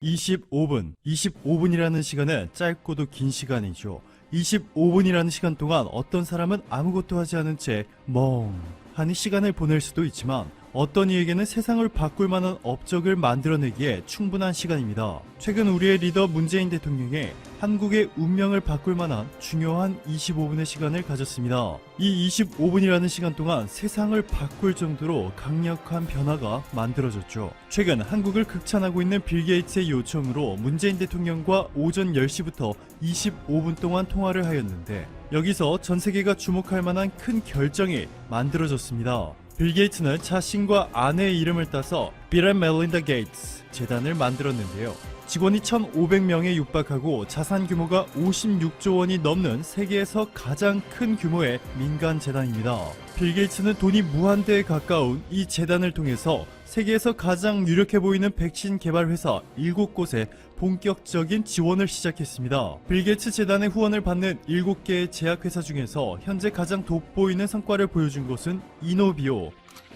25분. 25분이라는 시간은 짧고도 긴 시간이죠. 25분이라는 시간 동안 어떤 사람은 아무것도 하지 않은 채 멍하니 시간을 보낼 수도 있지만 어떤 이에게는 세상을 바꿀 만한 업적을 만들어내기에 충분한 시간입니다. 최근 우리의 리더 문재인 대통령이 한국의 운명을 바꿀 만한 중요한 25분의 시간을 가졌습니다. 이 25분이라는 시간 동안 세상을 바꿀 정도로 강력한 변화가 만들어졌죠. 최근 한국을 극찬하고 있는 빌 게이츠의 요청으로 문재인 대통령과 오전 10시부터 25분 동안 통화를 하였는데 여기서 전 세계가 주목할 만한 큰 결정이 만들어졌습니다. 빌 게이츠는 자신과 아내의 이름을 따서 빌 앤 멜린다 게이츠 재단을 만들었는데요. 직원이 1,500명에 육박하고 자산 규모가 56조 원이 넘는 세계에서 가장 큰 규모의 민간 재단입니다. 빌 게이츠는 돈이 무한대에 가까운 이 재단을 통해서 세계에서 가장 유력해 보이는 백신 개발 회사 7곳에 본격적인 지원을 시작했습니다. 빌 게이츠 재단의 후원을 받는 7개의 제약회사 중에서 현재 가장 돋보이는 성과를 보여준 곳은 이노비오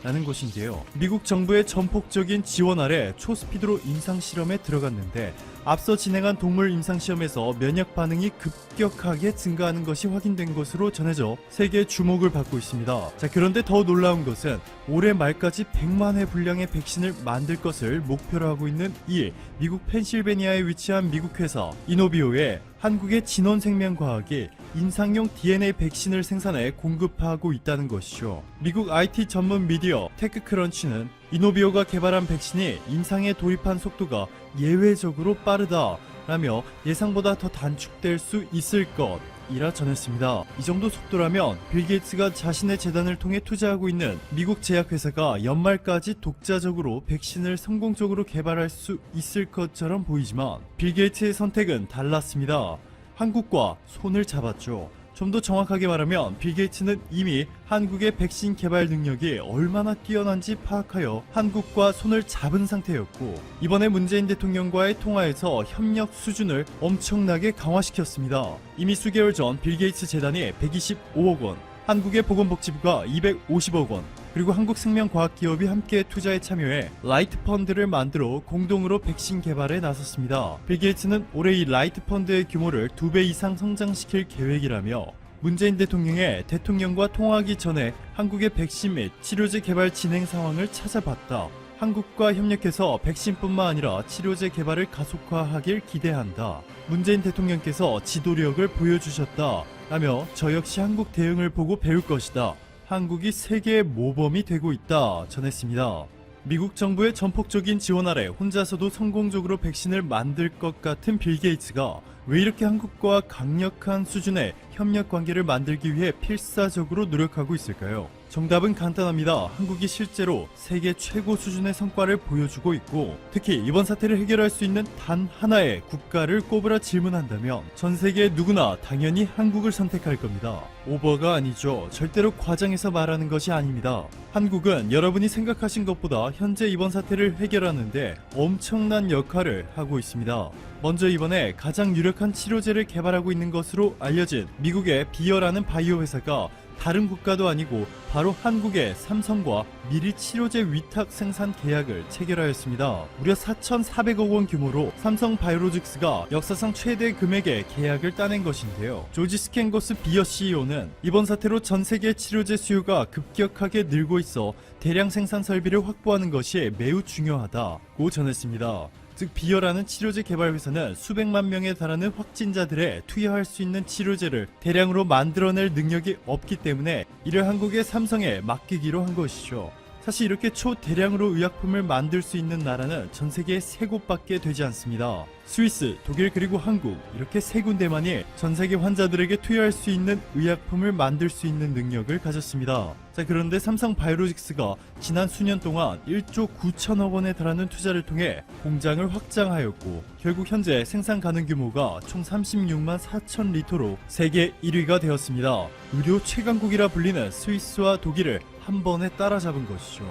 라는 곳인데요. 미국 정부의 전폭적인 지원 아래 초스피드로 임상실험에 들어갔는데 앞서 진행한 동물 임상시험에서 면역 반응이 급격하게 증가하는 것이 확인된 것으로 전해져 세계의 주목을 받고 있습니다. 자, 그런데 더 놀라운 것은 올해 말까지 100만 회 분량의 백신을 만들 것을 목표로 하고 있는 이 미국 펜실베니아에 위치한 미국 회사 이노비오의 한국의 진원생명과학이 임상용 DNA 백신을 생산해 공급하고 있다는 것이죠. 미국 IT 전문 미디어 테크크런치는 이노비오가 개발한 백신이 임상에 돌입한 속도가 예외적으로 빠르다라며 예상보다 더 단축될 수 있을 것이라 전했습니다. 이 정도 속도라면 빌 게이츠가 자신의 재단을 통해 투자하고 있는 미국 제약회사가 연말까지 독자적으로 백신을 성공적으로 개발할 수 있을 것처럼 보이지만 빌 게이츠의 선택은 달랐습니다. 한국과 손을 잡았죠. 좀 더 정확하게 말하면 빌 게이츠는 이미 한국의 백신 개발 능력이 얼마나 뛰어난지 파악하여 한국과 손을 잡은 상태였고 이번에 문재인 대통령과의 통화에서 협력 수준을 엄청나게 강화시켰습니다. 이미 수개월 전 빌 게이츠 재단이 125억 원, 한국의 보건복지부가 250억 원, 그리고 한국생명과학기업이 함께 투자에 참여해 라이트 펀드를 만들어 공동으로 백신 개발에 나섰습니다. 빌 게이츠는 올해 이 라이트 펀드의 규모를 2배 이상 성장시킬 계획이라며 문재인 대통령의 대통령과 통화하기 전에 한국의 백신 및 치료제 개발 진행 상황을 찾아봤다. 한국과 협력해서 백신뿐만 아니라 치료제 개발을 가속화하길 기대한다. 문재인 대통령께서 지도력을 보여주셨다. 라며 저 역시 한국 대응을 보고 배울 것이다. 한국이 세계의 모범이 되고 있다 전했습니다. 미국 정부의 전폭적인 지원 아래 혼자서도 성공적으로 백신을 만들 것 같은 빌 게이츠가 왜 이렇게 한국과 강력한 수준의 협력 관계를 만들기 위해 필사적으로 노력하고 있을까요? 정답은 간단합니다. 한국이 실제로 세계 최고 수준의 성과를 보여주고 있고 특히 이번 사태를 해결할 수 있는 단 하나의 국가를 꼽으라 질문한다면 전 세계 누구나 당연히 한국을 선택할 겁니다. 오버가 아니죠. 절대로 과장해서 말하는 것이 아닙니다. 한국은 여러분이 생각하신 것보다 현재 이번 사태를 해결하는데 엄청난 역할을 하고 있습니다. 먼저 이번에 가장 유력한 치료제를 개발하고 있는 것으로 알려진 미국의 비어라는 바이오 회사가 다른 국가도 아니고 바로 한국의 삼성과 미리 치료제 위탁 생산 계약을 체결하였습니다. 무려 4,400억 원 규모로 삼성 바이오로직스가 역사상 최대 금액의 계약을 따낸 것인데요. 조지 스캔거스 비어 CEO는 이번 사태로 전 세계 치료제 수요가 급격하게 늘고 있어 대량 생산 설비를 확보하는 것이 매우 중요하다고 전했습니다. 즉 비어라는 치료제 개발 회사는 수백만 명에 달하는 확진자들의 투여할 수 있는 치료제를 대량으로 만들어낼 능력이 없기 때문에 이를 한국의 삼성에 맡기기로 한 것이죠. 사실 이렇게 초대량으로 의약품을 만들 수 있는 나라는 전 세계에 3곳밖에 되지 않습니다. 스위스, 독일 그리고 한국 이렇게 3군데만이 전 세계 환자들에게 투여할 수 있는 의약품을 만들 수 있는 능력을 가졌습니다. 자, 그런데 삼성 바이오로직스가 지난 수년 동안 1조 9천억 원에 달하는 투자를 통해 공장을 확장하였고 결국 현재 생산 가능 규모가 총 36만 4천 리터로 세계 1위가 되었습니다. 의료 최강국이라 불리는 스위스와 독일을 한 번에 따라잡은 것이죠.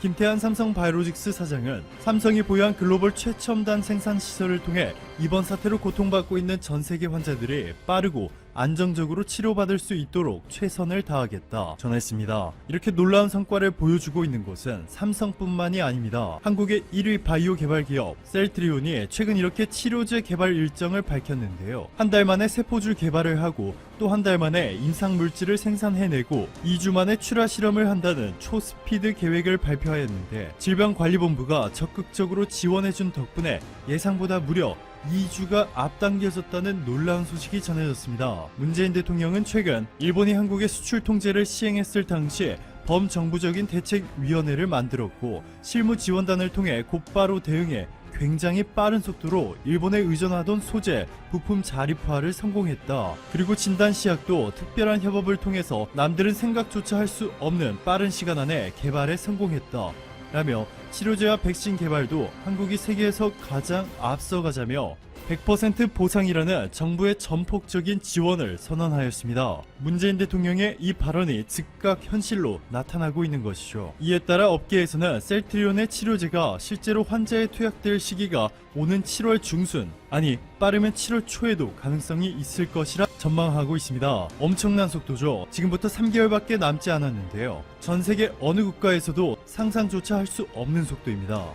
김태한 삼성 바이오로직스 사장은 삼성이 보유한 글로벌 최첨단 생산 시설을 통해 이번 사태로 고통받고 있는 전 세계 환자들이 빠르고 안정적으로 치료받을 수 있도록 최선을 다하겠다 전했습니다. 이렇게 놀라운 성과를 보여주고 있는 곳은 삼성뿐만이 아닙니다. 한국의 1위 바이오 개발 기업 셀트리온이 최근 이렇게 치료제 개발 일정을 밝혔는데요. 한 달 만에 세포줄 개발을 하고 또 한 달 만에 임상 물질을 생산해내고 2주 만에 출하 실험을 한다는 초스피드 계획을 발표하였는데 질병관리본부가 적극적으로 지원해준 덕분에 예상보다 무려 2주가 앞당겨졌다는 놀라운 소식이 전해졌습니다. 문재인 대통령은 최근 일본이 한국의 수출 통제를 시행했을 당시 범정부적인 대책위원회를 만들었고 실무 지원단을 통해 곧바로 대응해 굉장히 빠른 속도로 일본에 의존하던 소재, 부품 자립화를 성공했다. 그리고 진단시약도 특별한 협업을 통해서 남들은 생각조차 할 수 없는 빠른 시간 안에 개발에 성공했다. 라며 치료제와 백신 개발도 한국이 세계에서 가장 앞서가자며 100% 보상이라는 정부의 전폭적인 지원을 선언하였습니다. 문재인 대통령의 이 발언이 즉각 현실로 나타나고 있는 것이죠. 이에 따라 업계에서는 셀트리온의 치료제가 실제로 환자에 투약될 시기가 오는 7월 중순, 아니 빠르면 7월 초에도 가능성이 있을 것이라 전망하고 있습니다. 엄청난 속도죠. 지금부터 3개월밖에 남지 않았는데요. 전 세계 어느 국가에서도 상상조차 할 수 없는 속도입니다.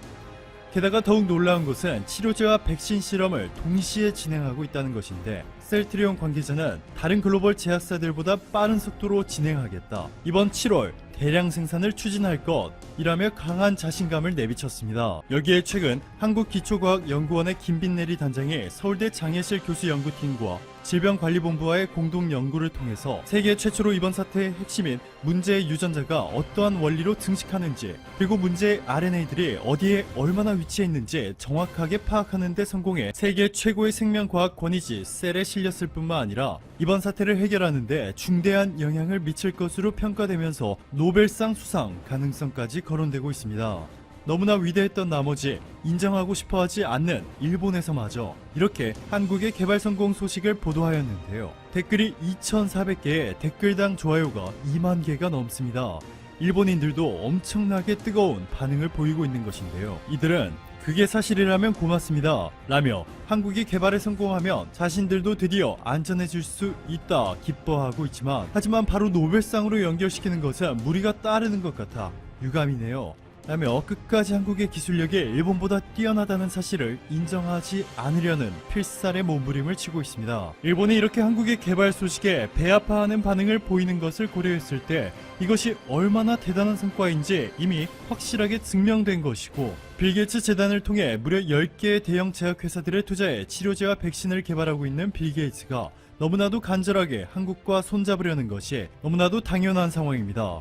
게다가 더욱 놀라운 것은 치료제와 백신 실험을 동시에 진행하고 있다는 것인데 셀트리온 관계자는 다른 글로벌 제약사들보다 빠른 속도로 진행하겠다. 이번 7월 대량 생산을 추진할 것이라며 강한 자신감을 내비쳤습니다. 여기에 최근 한국기초과학연구원의 김빈내리 단장이 서울대 장애실 교수 연구팀과 질병관리본부와의 공동 연구를 통해서 세계 최초로 이번 사태의 핵심인 문제의 유전자가 어떠한 원리로 증식하는지 그리고 문제의 RNA들이 어디에 얼마나 위치해 있는지 정확하게 파악하는 데 성공해 세계 최고의 생명과학 권위지 셀에 실렸을 뿐만 아니라 이번 사태를 해결하는 데 중대한 영향을 미칠 것으로 평가되면서 노벨상 수상 가능성까지 거론되고 있습니다. 너무나 위대했던 나머지 인정하고 싶어하지 않는 일본에서마저 이렇게 한국의 개발 성공 소식을 보도하였는데요. 댓글이 2,400개에 댓글당 좋아요가 2만 개가 넘습니다. 일본인들도 엄청나게 뜨거운 반응을 보이고 있는 것인데요. 이들은 그게 사실이라면 고맙습니다 라며 한국이 개발에 성공하면 자신들도 드디어 안전해질 수 있다 기뻐하고 있지만 하지만 바로 노벨상으로 연결시키는 것은 무리가 따르는 것 같아 유감이네요 라며 끝까지 한국의 기술력이 일본보다 뛰어나다는 사실을 인정하지 않으려는 필살의 몸부림을 치고 있습니다. 일본이 이렇게 한국의 개발 소식에 배아파하는 반응을 보이는 것을 고려했을 때 이것이 얼마나 대단한 성과인지 이미 확실하게 증명된 것이고 빌 게이츠 재단을 통해 무려 10개의 대형 제약회사들에 투자해 치료제와 백신을 개발하고 있는 빌 게이츠가 너무나도 간절하게 한국과 손잡으려는 것이 너무나도 당연한 상황입니다.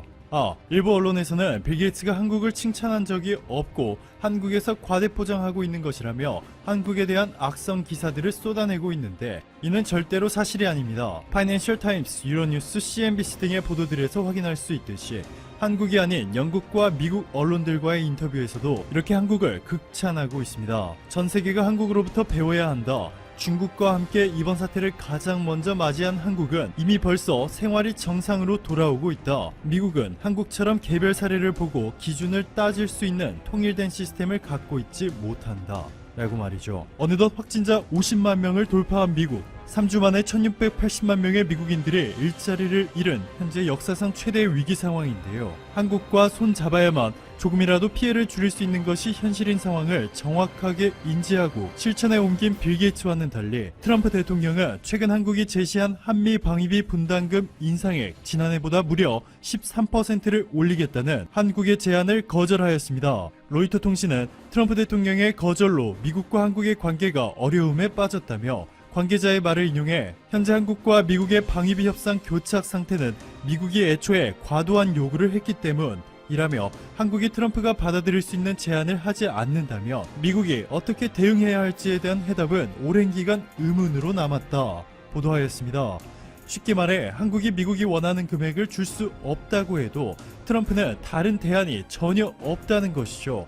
일부 언론에서는 빌 게이츠가 한국을 칭찬한 적이 없고 한국에서 과대포장하고 있는 것이라며 한국에 대한 악성 기사들을 쏟아내고 있는데 이는 절대로 사실이 아닙니다. 파이낸셜 타임스, 유로뉴스, CNBC 등의 보도들에서 확인할 수 있듯이 한국이 아닌 영국과 미국 언론들과의 인터뷰에서도 이렇게 한국을 극찬하고 있습니다. 전 세계가 한국으로부터 배워야 한다. 중국과 함께 이번 사태를 가장 먼저 맞이한 한국은 이미 벌써 생활이 정상으로 돌아오고 있다. 미국은 한국처럼 개별 사례를 보고 기준을 따질 수 있는 통일된 시스템을 갖고 있지 못한다. 라고 말이죠. 어느덧 확진자 50만 명을 돌파한 미국. 3주 만에 1680만 명의 미국인들이 일자리를 잃은 현재 역사상 최대의 위기 상황인데요. 한국과 손 잡아야만 조금이라도 피해를 줄일 수 있는 것이 현실인 상황을 정확하게 인지하고 실천에 옮긴 빌 게이츠와는 달리 트럼프 대통령은 최근 한국이 제시한 한미 방위비 분담금 인상액 지난해보다 무려 13%를 올리겠다는 한국의 제안을 거절하였습니다. 로이터 통신은 트럼프 대통령의 거절로 미국과 한국의 관계가 어려움에 빠졌다며 관계자의 말을 인용해 현재 한국과 미국의 방위비 협상 교착 상태는 미국이 애초에 과도한 요구를 했기 때문이라며 한국이 트럼프가 받아들일 수 있는 제안을 하지 않는다면 미국이 어떻게 대응해야 할지에 대한 해답은 오랜 기간 의문으로 남았다 보도하였습니다. 쉽게 말해 한국이 미국이 원하는 금액을 줄 수 없다고 해도 트럼프는 다른 대안이 전혀 없다는 것이죠.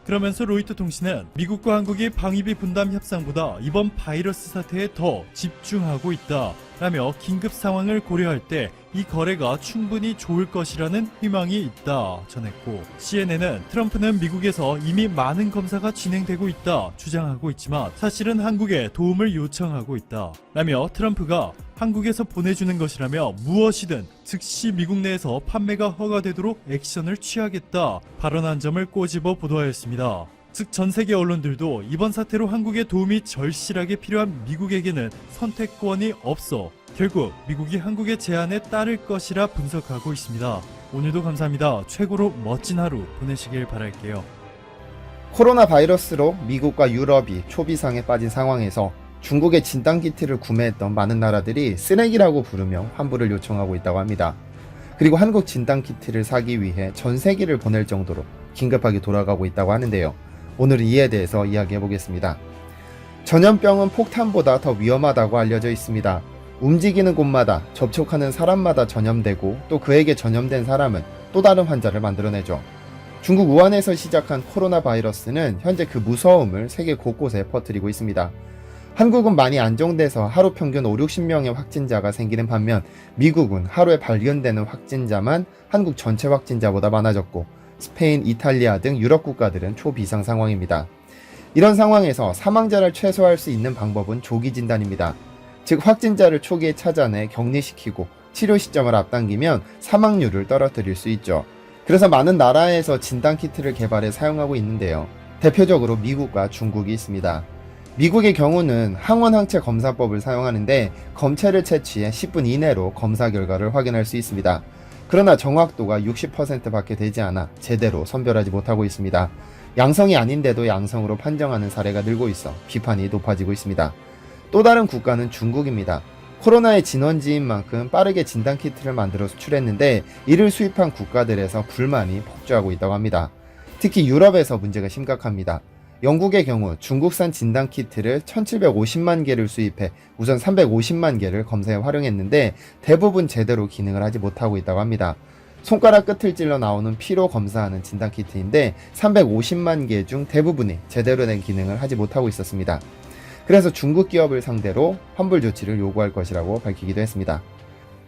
그러면서 로이터 통신은 미국과 한국이 방위비 분담 협상보다 이번 바이러스 사태에 더 집중하고 있다 라며 긴급 상황을 고려할 때 이 거래가 충분히 좋을 것이라는 희망이 있다 전했고, CNN은 트럼프는 미국에서 이미 많은 검사가 진행되고 있다 주장하고 있지만 사실은 한국에 도움을 요청하고 있다 라며, 트럼프가 한국에서 보내주는 것이라며 무엇이든 즉시 미국 내에서 판매가 허가되도록 액션을 취하겠다 발언한 점을 꼬집어 보도하였습니다. 즉 전 세계 언론들도 이번 사태로 한국의 도움이 절실하게 필요한 미국에게는 선택권이 없어 결국 미국이 한국의 제안에 따를 것이라 분석하고 있습니다. 오늘도 감사합니다. 최고로 멋진 하루 보내시길 바랄게요. 코로나 바이러스로 미국과 유럽이 초비상에 빠진 상황에서 중국의 진단키트를 구매했던 많은 나라들이 쓰레기라고 부르며 환불을 요청하고 있다고 합니다. 그리고 한국 진단키트를 사기 위해 전 세계를 보낼 정도로 긴급하게 돌아가고 있다고 하는데요. 오늘은 이에 대해서 이야기해 보겠습니다. 전염병은 폭탄보다 더 위험하다고 알려져 있습니다. 움직이는 곳마다 접촉하는 사람마다 전염되고 또 그에게 전염된 사람은 또 다른 환자를 만들어내죠. 중국 우한에서 시작한 코로나 바이러스는 현재 그 무서움을 세계 곳곳에 퍼뜨리고 있습니다. 한국은 많이 안정돼서 하루 평균 5, 60명의 확진자가 생기는 반면 미국은 하루에 발견되는 확진자만 한국 전체 확진자보다 많아졌고, 스페인, 이탈리아 등 유럽 국가들은 초비상 상황입니다. 이런 상황에서 사망자를 최소화할 수 있는 방법은 조기 진단입니다. 즉 확진자를 초기에 찾아내 격리시키고 치료 시점을 앞당기면 사망률을 떨어뜨릴 수 있죠. 그래서 많은 나라에서 진단키트를 개발해 사용하고 있는데요. 대표적으로 미국과 중국이 있습니다. 미국의 경우는 항원항체 검사법을 사용하는데 검체를 채취해 10분 이내로 검사 결과를 확인할 수 있습니다. 그러나 정확도가 60%밖에 되지 않아 제대로 선별하지 못하고 있습니다. 양성이 아닌데도 양성으로 판정하는 사례가 늘고 있어 비판이 높아지고 있습니다. 또 다른 국가는 중국입니다. 코로나의 진원지인 만큼 빠르게 진단키트를 만들어 수출했는데 이를 수입한 국가들에서 불만이 폭주하고 있다고 합니다. 특히 유럽에서 문제가 심각합니다. 영국의 경우 중국산 진단키트를 1750만 개를 수입해 우선 350만 개를 검사에 활용했는데 대부분 제대로 기능을 하지 못하고 있다고 합니다. 손가락 끝을 찔러 나오는 피로 검사하는 진단키트인데 350만 개 중 대부분이 제대로 된 기능을 하지 못하고 있었습니다. 그래서 중국 기업을 상대로 환불 조치를 요구할 것이라고 밝히기도 했습니다.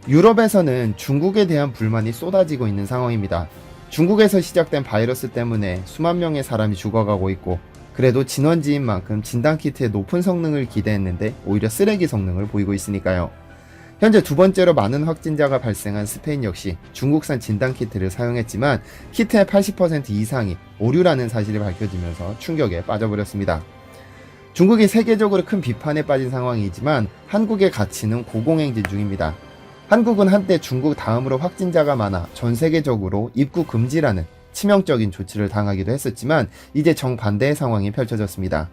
유럽에서는 중국에 대한 불만이 쏟아지고 있는 상황입니다. 중국에서 시작된 바이러스 때문에 수만 명의 사람이 죽어가고 있고, 그래도 진원지인 만큼 진단키트의 높은 성능을 기대했는데 오히려 쓰레기 성능을 보이고 있으니까요. 현재 두 번째로 많은 확진자가 발생한 스페인 역시 중국산 진단키트를 사용했지만 키트의 80% 이상이 오류라는 사실이 밝혀지면서 충격에 빠져버렸습니다. 중국이 세계적으로 큰 비판에 빠진 상황이지만 한국의 가치는 고공행진 중입니다. 한국은 한때 중국 다음으로 확진자가 많아 전 세계적으로 입국 금지라는 치명적인 조치를 당하기도 했었지만 이제 정반대의 상황이 펼쳐졌습니다.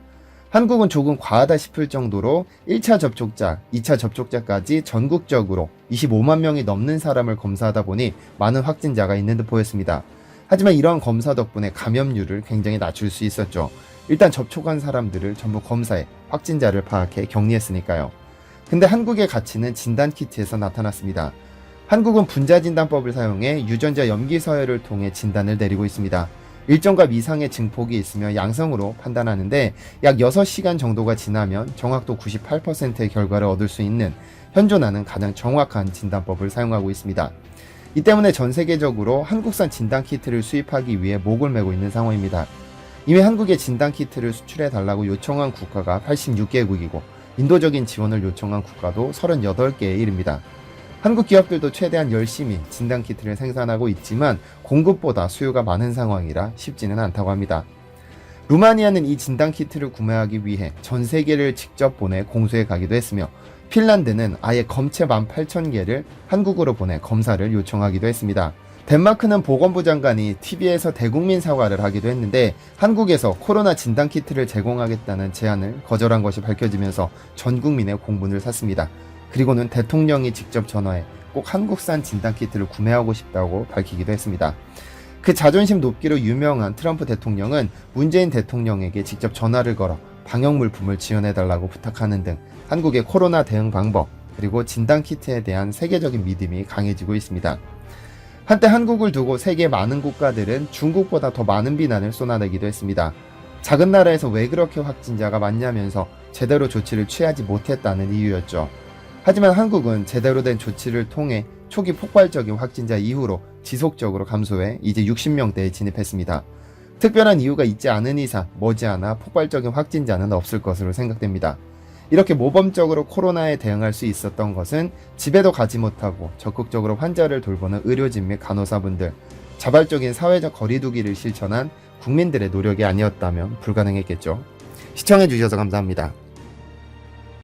한국은 조금 과하다 싶을 정도로 1차 접촉자, 2차 접촉자까지 전국적으로 25만 명이 넘는 사람을 검사하다 보니 많은 확진자가 있는 듯 보였습니다. 하지만 이러한 검사 덕분에 감염률을 굉장히 낮출 수 있었죠. 일단 접촉한 사람들을 전부 검사해 확진자를 파악해 격리했으니까요. 근데 한국의 가치는 진단키트에서 나타났습니다. 한국은 분자진단법을 사용해 유전자 염기서열을 통해 진단을 내리고 있습니다. 일정값 이상의 증폭이 있으면 양성으로 판단하는데 약 6시간 정도가 지나면 정확도 98%의 결과를 얻을 수 있는 현존하는 가장 정확한 진단법을 사용하고 있습니다. 이 때문에 전 세계적으로 한국산 진단키트를 수입하기 위해 목을 메고 있는 상황입니다. 이미 한국의 진단키트를 수출해달라고 요청한 국가가 86개국이고 인도적인 지원을 요청한 국가도 38개에 이릅니다. 한국 기업들도 최대한 열심히 진단키트를 생산하고 있지만 공급보다 수요가 많은 상황이라 쉽지는 않다고 합니다. 루마니아는 이 진단키트를 구매하기 위해 전 세계를 직접 보내 공수해 가기도 했으며 핀란드는 아예 검체 18,000개를 한국으로 보내 검사를 요청하기도 했습니다. 덴마크는 보건부 장관이 TV에서 대국민 사과를 하기도 했는데 한국에서 코로나 진단키트를 제공하겠다는 제안을 거절한 것이 밝혀지면서 전 국민의 공분을 샀습니다. 그리고는 대통령이 직접 전화해 꼭 한국산 진단키트를 구매하고 싶다고 밝히기도 했습니다. 그 자존심 높기로 유명한 트럼프 대통령은 문재인 대통령에게 직접 전화를 걸어 방역 물품을 지원해달라고 부탁하는 등 한국의 코로나 대응 방법 그리고 진단키트에 대한 세계적인 믿음이 강해지고 있습니다. 한때 한국을 두고 세계 많은 국가들은 중국보다 더 많은 비난을 쏟아내기도 했습니다. 작은 나라에서 왜 그렇게 확진자가 많냐면서 제대로 조치를 취하지 못했다는 이유였죠. 하지만 한국은 제대로 된 조치를 통해 초기 폭발적인 확진자 이후로 지속적으로 감소해 이제 60명대에 진입했습니다. 특별한 이유가 있지 않은 이상 머지않아 폭발적인 확진자는 없을 것으로 생각됩니다. 이렇게 모범적으로 코로나에 대응할 수 있었던 것은 집에도 가지 못하고 적극적으로 환자를 돌보는 의료진 및 간호사분들, 자발적인 사회적 거리두기를 실천한 국민들의 노력이 아니었다면 불가능했겠죠. 시청해주셔서 감사합니다.